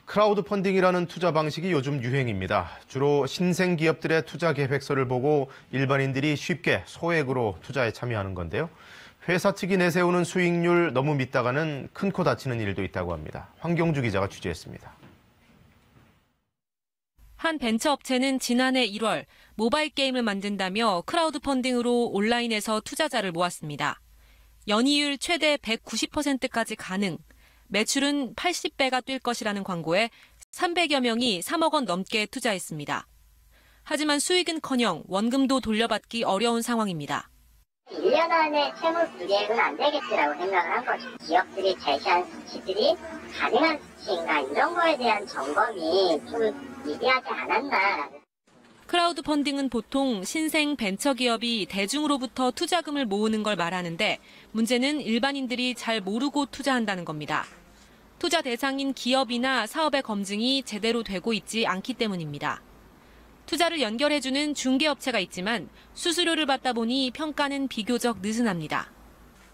크라우드 펀딩이라는 투자 방식이 요즘 유행입니다. 주로 신생 기업들의 투자 계획서를 보고 일반인들이 쉽게 소액으로 투자에 참여하는 건데요. 회사 측이 내세우는 수익률 너무 믿다가는 큰 코 다치는 일도 있다고 합니다. 황경주 기자가 취재했습니다. 한 벤처업체는 지난해 1월 모바일 게임을 만든다며 크라우드 펀딩으로 온라인에서 투자자를 모았습니다. 연이율 최대 190%까지 가능, 매출은 80배가 뛸 것이라는 광고에 300여 명이 3억 원 넘게 투자했습니다. 하지만 수익은커녕 원금도 돌려받기 어려운 상황입니다. 1년 안에 채무 불이행은 안 되겠지라고 생각을 한 거죠. 기업들이 제시한 수치들이 가능한 수치인가 이런 거에 대한 점검이 좀 미비하지 않았나. 크라우드 펀딩은 보통 신생 벤처기업이 대중으로부터 투자금을 모으는 걸 말하는데 문제는 일반인들이 잘 모르고 투자한다는 겁니다. 투자 대상인 기업이나 사업의 검증이 제대로 되고 있지 않기 때문입니다. 투자를 연결해주는 중개업체가 있지만 수수료를 받다 보니 평가는 비교적 느슨합니다.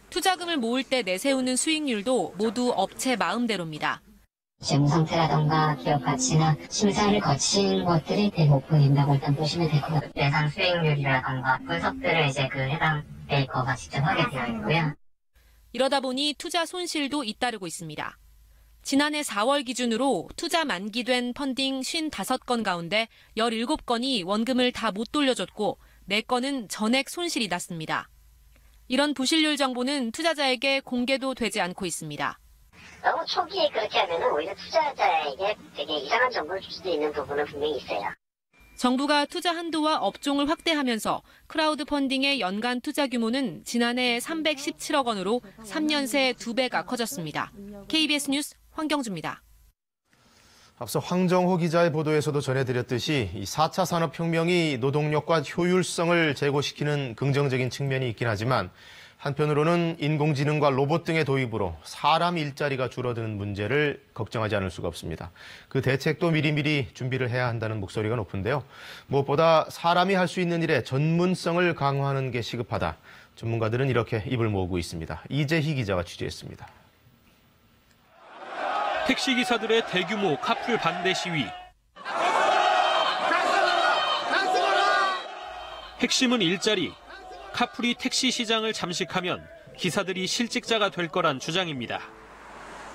투자금을 모을 때 내세우는 수익률도 모두 업체 마음대로입니다. 재무 상태라던가 기업 가치나 심사를 거친 것들이 대목표된다고 일단 보시면 될 것 같아요. 예상 수익률이라던가 분석들을 이제 그 해당 메이커가 직접 하게 되어 있고요. 이러다 보니 투자 손실도 잇따르고 있습니다. 지난해 4월 기준으로 투자 만기된 펀딩 55건 가운데 17건이 원금을 다 못 돌려줬고 4건은 전액 손실이 났습니다. 이런 부실률 정보는 투자자에게 공개도 되지 않고 있습니다. 너무 초기에 그렇게 하면 오히려 투자자에게 되게 이상한 정보를 줄 수도 있는 부분은 분명히 있어요. 정부가 투자 한도와 업종을 확대하면서 크라우드 펀딩의 연간 투자 규모는 지난해 317억 원으로 3년 새 2배가 커졌습니다. KBS 뉴스 황경주입니다. 앞서 황정호 기자의 보도에서도 전해드렸듯이 이 4차 산업혁명이 노동력과 효율성을 제고시키는 긍정적인 측면이 있긴 하지만 한편으로는 인공지능과 로봇 등의 도입으로 사람 일자리가 줄어드는 문제를 걱정하지 않을 수가 없습니다. 그 대책도 미리미리 준비를 해야 한다는 목소리가 높은데요. 무엇보다 사람이 할 수 있는 일에 전문성을 강화하는 게 시급하다. 전문가들은 이렇게 입을 모으고 있습니다. 이재희 기자가 취재했습니다. 택시기사들의 대규모 카풀 반대 시위. 핵심은 일자리. 카풀이 택시 시장을 잠식하면 기사들이 실직자가 될 거란 주장입니다.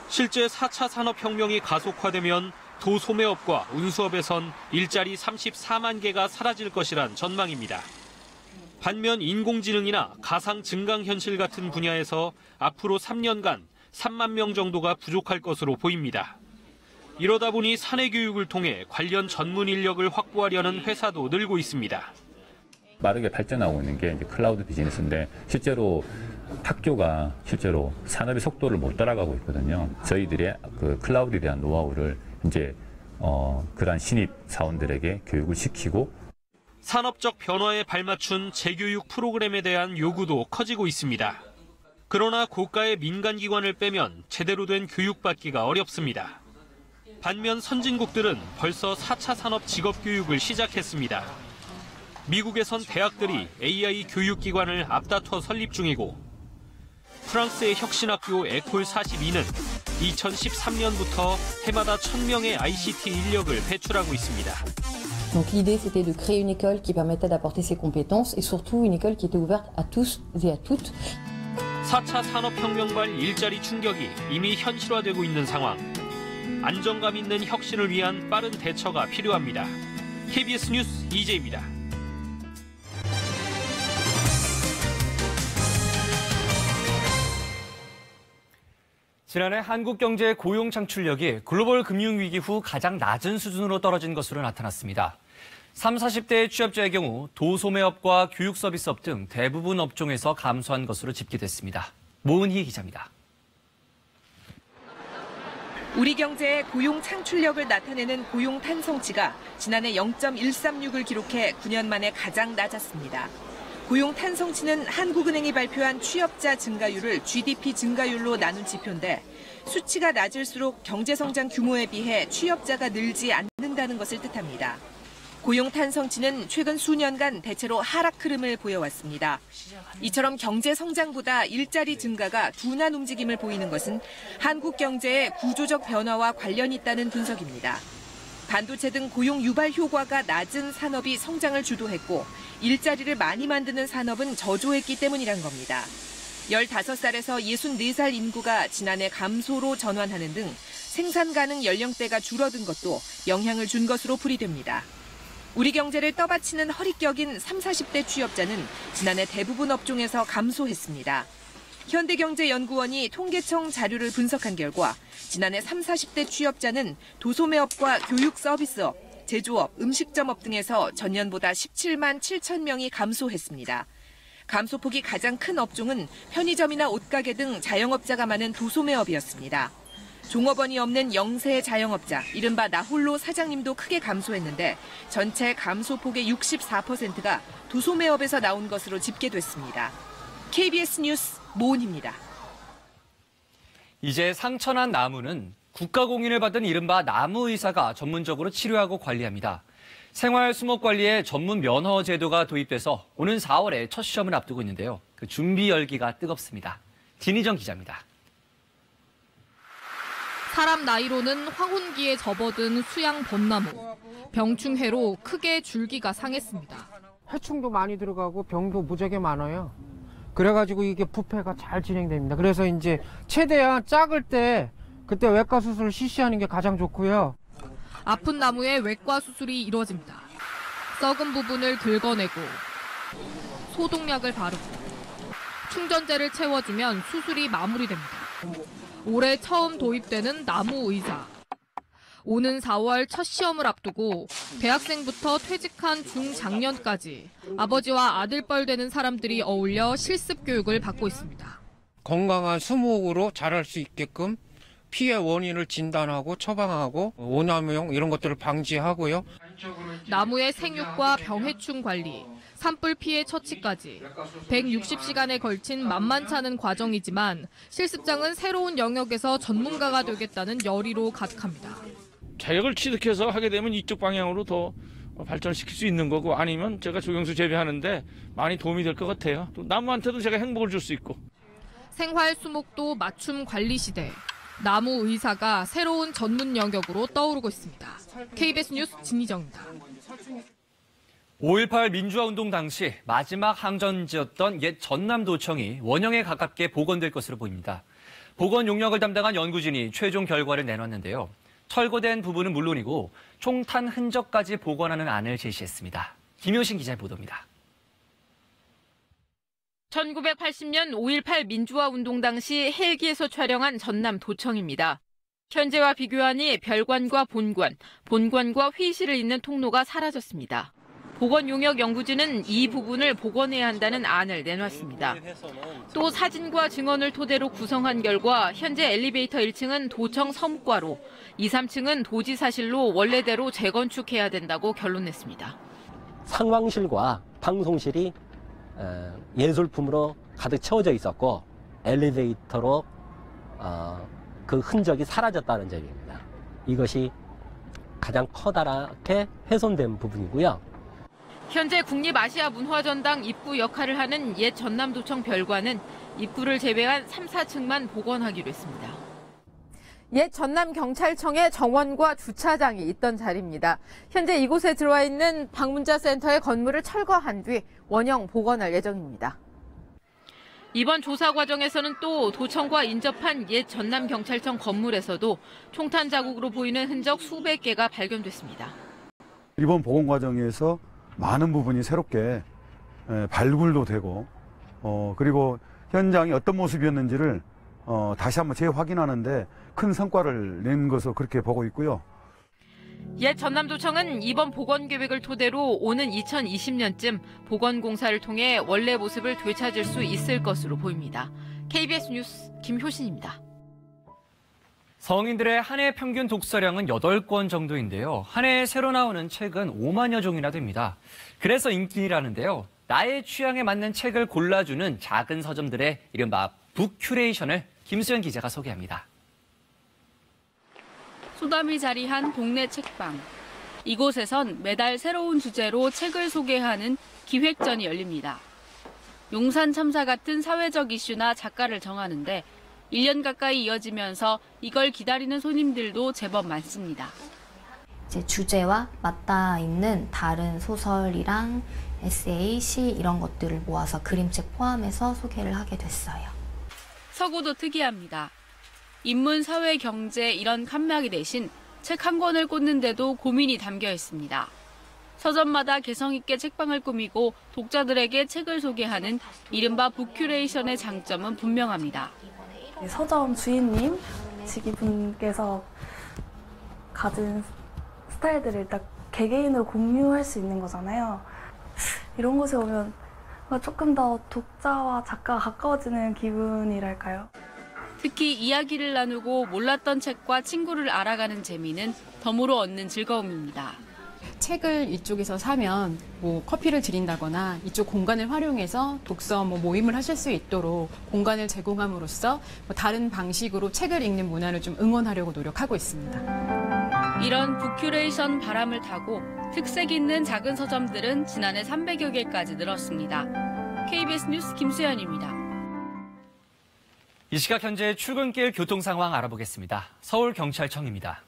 실제 4차 산업혁명이 가속화되면 도소매업과 운수업에선 일자리 34만 개가 사라질 것이란 전망입니다. 반면 인공지능이나 가상 증강현실 같은 분야에서 앞으로 3년간 3만 명 정도가 부족할 것으로 보입니다. 이러다 보니 사내교육을 통해 관련 전문 인력을 확보하려는 회사도 늘고 있습니다. 빠르게 발전하고 있는 게 이제 클라우드 비즈니스인데 실제로 학교가 실제로 산업의 속도를 못 따라가고 있거든요. 저희들의 그 클라우드에 대한 노하우를 이제 그러한 신입 사원들에게 교육을 시키고 산업적 변화에 발맞춘 재교육 프로그램에 대한 요구도 커지고 있습니다. 그러나 고가의 민간기관을 빼면 제대로 된 교육받기가 어렵습니다. 반면 선진국들은 벌써 4차 산업 직업교육을 시작했습니다. 미국에선 대학들이 AI 교육기관을 앞다퉈 설립 중이고 프랑스의 혁신학교 에콜 42는 2013년부터 해마다 1000명의 ICT 인력을 배출하고 있습니다. Donc l'idée c'était de créer une école qui permettait d'apporter ces compétences et surtout une école qui était ouverte à tous et à toutes. 4차 산업혁명발 일자리 충격이 이미 현실화되고 있는 상황. 안정감 있는 혁신을 위한 빠른 대처가 필요합니다. KBS 뉴스 이재입니다. 지난해 한국 경제의 고용 창출력이 글로벌 금융위기 후 가장 낮은 수준으로 떨어진 것으로 나타났습니다. 30, 40대의 취업자의 경우 도소매업과 교육서비스업 등 대부분 업종에서 감소한 것으로 집계됐습니다. 모은희 기자입니다. 우리 경제의 고용 창출력을 나타내는 고용 탄성치가 지난해 0.136을 기록해 9년 만에 가장 낮았습니다. 고용 탄성치는 한국은행이 발표한 취업자 증가율을 GDP 증가율로 나눈 지표인데 수치가 낮을수록 경제성장 규모에 비해 취업자가 늘지 않는다는 것을 뜻합니다. 고용 탄성치는 최근 수년간 대체로 하락 흐름을 보여왔습니다. 이처럼 경제 성장보다 일자리 증가가 둔한 움직임을 보이는 것은 한국 경제의 구조적 변화와 관련이 있다는 분석입니다. 반도체 등 고용 유발 효과가 낮은 산업이 성장을 주도했고 일자리를 많이 만드는 산업은 저조했기 때문이란 겁니다. 15살에서 64살 인구가 지난해 감소로 전환하는 등 생산 가능 연령대가 줄어든 것도 영향을 준 것으로 풀이됩니다. 우리 경제를 떠받치는 허리격인 30, 40대 취업자는 지난해 대부분 업종에서 감소했습니다. 현대경제연구원이 통계청 자료를 분석한 결과 지난해 30, 40대 취업자는 도소매업과 교육 서비스업, 제조업, 음식점업 등에서 전년보다 17만 7천 명이 감소했습니다. 감소폭이 가장 큰 업종은 편의점이나 옷가게 등 자영업자가 많은 도소매업이었습니다. 종업원이 없는 영세 자영업자, 이른바 나홀로 사장님도 크게 감소했는데 전체 감소폭의 64%가 도소매업에서 나온 것으로 집계됐습니다. KBS 뉴스 모은희입니다. 이제 상처난 나무는 국가공인을 받은 이른바 나무의사가 전문적으로 치료하고 관리합니다. 생활 수목 관리에 전문 면허 제도가 도입돼서 오는 4월에 첫 시험을 앞두고 있는데요. 그 준비 열기가 뜨겁습니다. 진희정 기자입니다. 사람 나이로는 황혼기에 접어든 수양 벚나무. 병충해로 크게 줄기가 상했습니다. 해충도 많이 들어가고 병도 무지하게 많아요. 그래가지고 이게 부패가 잘 진행됩니다. 그래서 이제 최대한 작을 때 그때 외과 수술을 실시하는 게 가장 좋고요. 아픈 나무에 외과 수술이 이루어집니다. 썩은 부분을 긁어내고 소독약을 바르고 충전재를 채워주면 수술이 마무리됩니다. 올해 처음 도입되는 나무 의사. 오는 4월 첫 시험을 앞두고 대학생부터 퇴직한 중장년까지 아버지와 아들뻘 되는 사람들이 어울려 실습 교육을 받고 있습니다. 건강한 수목으로 자랄 수 있게끔 피해 원인을 진단하고 처방하고 오남용 이런 것들을 방지하고요. 나무의 생육과 병해충 관리, 산불 피해 처치까지 160시간에 걸친 만만치 않은 과정이지만 실습장은 새로운 영역에서 전문가가 되겠다는 열의로 가득합니다. 자격을 취득해서 하게 되면 이쪽 방향으로 더 발전시킬 수 있는 거고 아니면 제가 조경수 재배하는데 많이 도움이 될 것 같아요. 또 나무한테도 제가 행복을 줄 수 있고. 생활 수목도 맞춤 관리 시대. 나무 의사가 새로운 전문 영역으로 떠오르고 있습니다. KBS 뉴스 진희정입니다. 5.18 민주화운동 당시 마지막 항전지였던 옛 전남도청이 원형에 가깝게 복원될 것으로 보입니다. 복원 용역을 담당한 연구진이 최종 결과를 내놨는데요. 철거된 부분은 물론이고 총탄 흔적까지 복원하는 안을 제시했습니다. 김효신 기자의 보도입니다. 1980년 5.18 민주화운동 당시 헬기에서 촬영한 전남도청입니다. 현재와 비교하니 별관과 본관, 본관과 회의실을 잇는 통로가 사라졌습니다. 보건용역 연구진은 이 부분을 복원해야 한다는 안을 내놨습니다. 또 사진과 증언을 토대로 구성한 결과 현재 엘리베이터 1층은 도청 서무과로, 2, 3층은 도지사실로 원래대로 재건축해야 된다고 결론냈습니다. 상황실과 방송실이 예술품으로 가득 채워져 있었고 엘리베이터로 그 흔적이 사라졌다는 점입니다. 이것이 가장 커다랗게 훼손된 부분이고요. 현재 국립아시아문화전당 입구 역할을 하는 옛 전남도청 별관은 입구를 제외한 3, 4층만 복원하기로 했습니다. 옛 전남경찰청의 정원과 주차장이 있던 자리입니다. 현재 이곳에 들어와 있는 방문자센터의 건물을 철거한 뒤 원형 복원할 예정입니다. 이번 조사 과정에서는 또 도청과 인접한 옛 전남경찰청 건물에서도 총탄 자국으로 보이는 흔적 수백 개가 발견됐습니다. 이번 복원 과정에서 많은 부분이 새롭게 발굴도 되고 그리고 현장이 어떤 모습이었는지를 다시 한번 재확인하는데 큰 성과를 낸 것으로 그렇게 보고 있고요. 옛 전남도청은 이번 복원 계획을 토대로 오는 2020년쯤 복원 공사를 통해 원래 모습을 되찾을 수 있을 것으로 보입니다. KBS 뉴스 김효신입니다. 성인들의 한 해 평균 독서량은 8권 정도인데요. 한 해 새로 나오는 책은 5만여 종이나 됩니다. 그래서 인기라는데요. 나의 취향에 맞는 책을 골라주는 작은 서점들의 이른바 북큐레이션을 김수연 기자가 소개합니다. 소담이 자리한 동네 책방. 이곳에선 매달 새로운 주제로 책을 소개하는 기획전이 열립니다. 용산 참사 같은 사회적 이슈나 작가를 정하는데 1년 가까이 이어지면서 이걸 기다리는 손님들도 제법 많습니다. 이제 주제와 맞닿아 있는 다른 소설이랑 에세이, 시 이런 것들을 모아서 그림책 포함해서 소개를 하게 됐어요. 서구도 특이합니다. 인문, 사회, 경제 이런 칸막이 대신 책 한 권을 꽂는데도 고민이 담겨 있습니다. 서점마다 개성 있게 책방을 꾸미고 독자들에게 책을 소개하는 이른바 북큐레이션의 장점은 분명합니다. 서점 주인님 시기분께서 가진 스타일들을 딱 개개인으로 공유할 수 있는 거잖아요. 이런 곳에 오면 조금 더 독자와 작가가 가까워지는 기분이랄까요. 특히 이야기를 나누고 몰랐던 책과 친구를 알아가는 재미는 덤으로 얻는 즐거움입니다. 책을 이쪽에서 사면 커피를 드린다거나 이쪽 공간을 활용해서 독서 모임을 하실 수 있도록 공간을 제공함으로써 다른 방식으로 책을 읽는 문화를 좀 응원하려고 노력하고 있습니다. 이런 북큐레이션 바람을 타고 특색 있는 작은 서점들은 지난해 300여 개까지 늘었습니다. KBS 뉴스 김수연입니다. 이 시각 현재 출근길 교통 상황 알아보겠습니다. 서울경찰청입니다.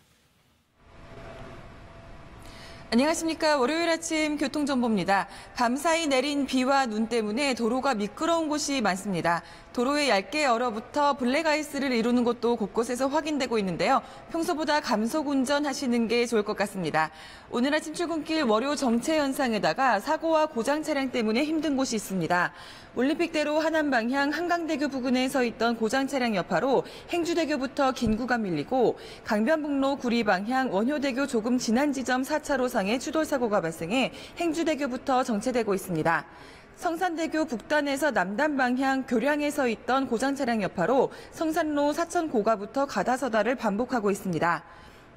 안녕하십니까. 월요일 아침 교통정보입니다. 밤사이 내린 비와 눈 때문에 도로가 미끄러운 곳이 많습니다. 도로에 얇게 얼어붙어 블랙아이스를 이루는 곳도 곳곳에서 확인되고 있는데요. 평소보다 감속 운전하시는 게 좋을 것 같습니다. 오늘 아침 출근길 월요 정체 현상에다가 사고와 고장 차량 때문에 힘든 곳이 있습니다. 올림픽대로 하남 방향 한강대교 부근에 서 있던 고장 차량 여파로 행주대교부터 긴 구간 밀리고 강변북로 구리 방향 원효대교 조금 지난 지점 4차로상에 추돌사고가 발생해 행주대교부터 정체되고 있습니다. 성산대교 북단에서 남단 방향 교량에 서 있던 고장 차량 여파로 성산로 사천 고가부터 가다서다를 반복하고 있습니다.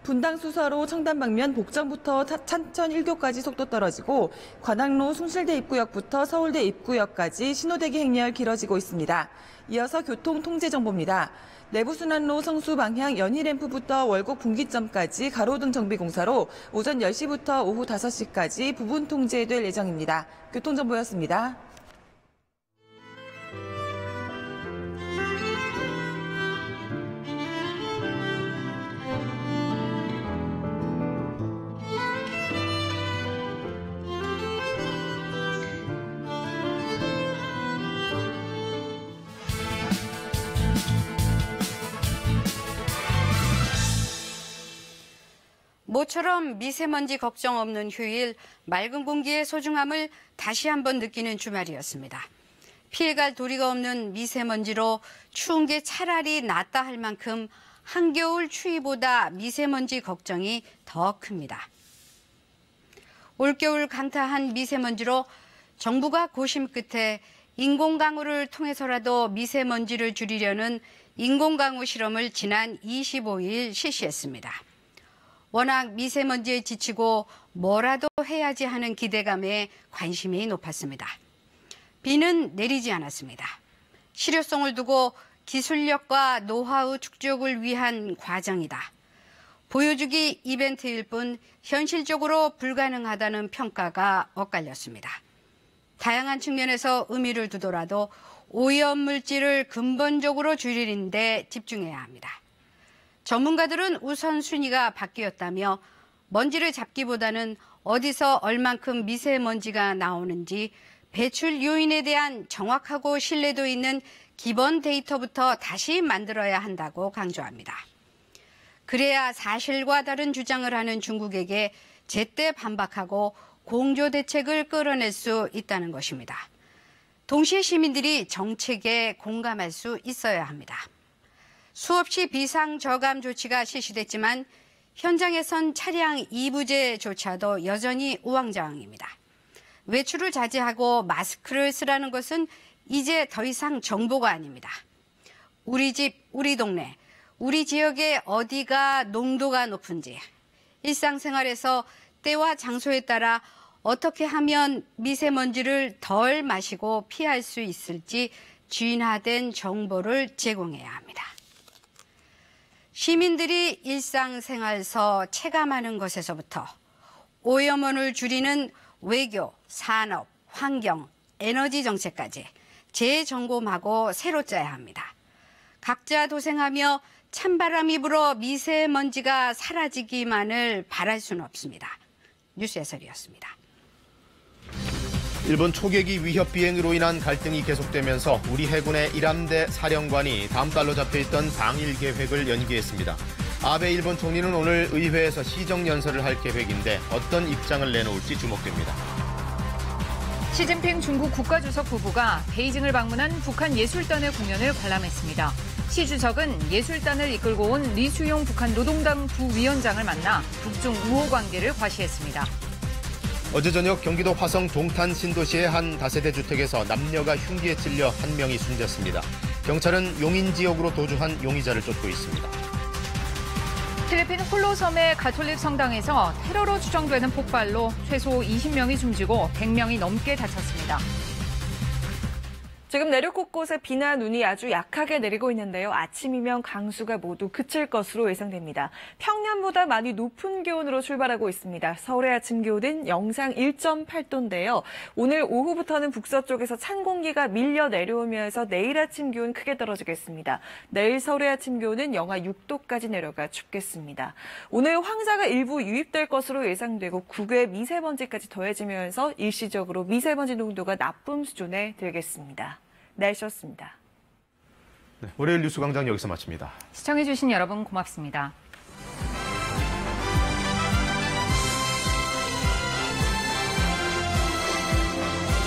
분당 수서로 청담 방면 복정부터 찬천 1교까지 속도 떨어지고 관악로 숭실대 입구역부터 서울대 입구역까지 신호대기 행렬 길어지고 있습니다. 이어서 교통 통제 정보입니다. 내부순환로 성수 방향 연희램프부터 월곡 분기점까지 가로등 정비 공사로 오전 10시부터 오후 5시까지 부분 통제될 예정입니다. 교통정보였습니다. 모처럼 미세먼지 걱정 없는 휴일, 맑은 공기의 소중함을 다시 한번 느끼는 주말이었습니다. 피해갈 도리가 없는 미세먼지로 추운 게 차라리 낫다 할 만큼 한겨울 추위보다 미세먼지 걱정이 더 큽니다. 올겨울 강타한 미세먼지로 정부가 고심 끝에 인공강우를 통해서라도 미세먼지를 줄이려는 인공강우 실험을 지난 25일 실시했습니다. 워낙 미세먼지에 지치고 뭐라도 해야지 하는 기대감에 관심이 높았습니다. 비는 내리지 않았습니다. 실효성을 두고 기술력과 노하우 축적을 위한 과정이다. 보여주기 이벤트일 뿐 현실적으로 불가능하다는 평가가 엇갈렸습니다. 다양한 측면에서 의미를 두더라도 오염물질을 근본적으로 줄이는 데 집중해야 합니다. 전문가들은 우선순위가 바뀌었다며 먼지를 잡기보다는 어디서 얼만큼 미세먼지가 나오는지 배출 요인에 대한 정확하고 신뢰도 있는 기본 데이터부터 다시 만들어야 한다고 강조합니다. 그래야 사실과 다른 주장을 하는 중국에게 제때 반박하고 공조 대책을 끌어낼 수 있다는 것입니다. 동시에 시민들이 정책에 공감할 수 있어야 합니다. 수없이 비상저감 조치가 실시됐지만 현장에선 차량 이부제조차도 여전히 우왕좌왕입니다. 외출을 자제하고 마스크를 쓰라는 것은 이제 더 이상 정보가 아닙니다. 우리 집, 우리 동네, 우리 지역의 어디가 농도가 높은지, 일상생활에서 때와 장소에 따라 어떻게 하면 미세먼지를 덜 마시고 피할 수 있을지 진화된 정보를 제공해야 합니다. 시민들이 일상생활에서 체감하는 것에서부터 오염원을 줄이는 외교, 산업, 환경, 에너지 정책까지 재점검하고 새로 짜야 합니다. 각자 도생하며 찬바람이 불어 미세먼지가 사라지기만을 바랄 수는 없습니다. 뉴스 해설이었습니다. 일본 초계기 위협 비행으로 인한 갈등이 계속되면서 우리 해군의 일함대 사령관이 다음 달로 잡혀있던 방일 계획을 연기했습니다. 아베 일본 총리는 오늘 의회에서 시정연설을 할 계획인데 어떤 입장을 내놓을지 주목됩니다. 시진핑 중국 국가주석 부부가 베이징을 방문한 북한 예술단의 공연을 관람했습니다. 시 주석은 예술단을 이끌고 온 리수용 북한 노동당 부위원장을 만나 북중 우호 관계를 과시했습니다. 어제 저녁 경기도 화성 동탄 신도시의 한 다세대 주택에서 남녀가 흉기에 찔려 한 명이 숨졌습니다. 경찰은 용인 지역으로 도주한 용의자를 쫓고 있습니다. 필리핀 홀로섬의 가톨릭 성당에서 테러로 추정되는 폭발로 최소 20명이 숨지고 100명이 넘게 다쳤습니다. 지금 내륙 곳곳에 비나 눈이 아주 약하게 내리고 있는데요. 아침이면 강수가 모두 그칠 것으로 예상됩니다. 평년보다 많이 높은 기온으로 출발하고 있습니다. 서울의 아침 기온은 영상 1.8도인데요. 오늘 오후부터는 북서쪽에서 찬 공기가 밀려 내려오면서 내일 아침 기온 크게 떨어지겠습니다. 내일 서울의 아침 기온은 영하 6도까지 내려가 춥겠습니다. 오늘 황사가 일부 유입될 것으로 예상되고 국외 미세먼지까지 더해지면서 일시적으로 미세먼지 농도가 나쁨 수준에 들겠습니다. 날씨였습니다. 네, 월요일 뉴스 광장 여기서 마칩니다. 시청해주신 여러분 고맙습니다.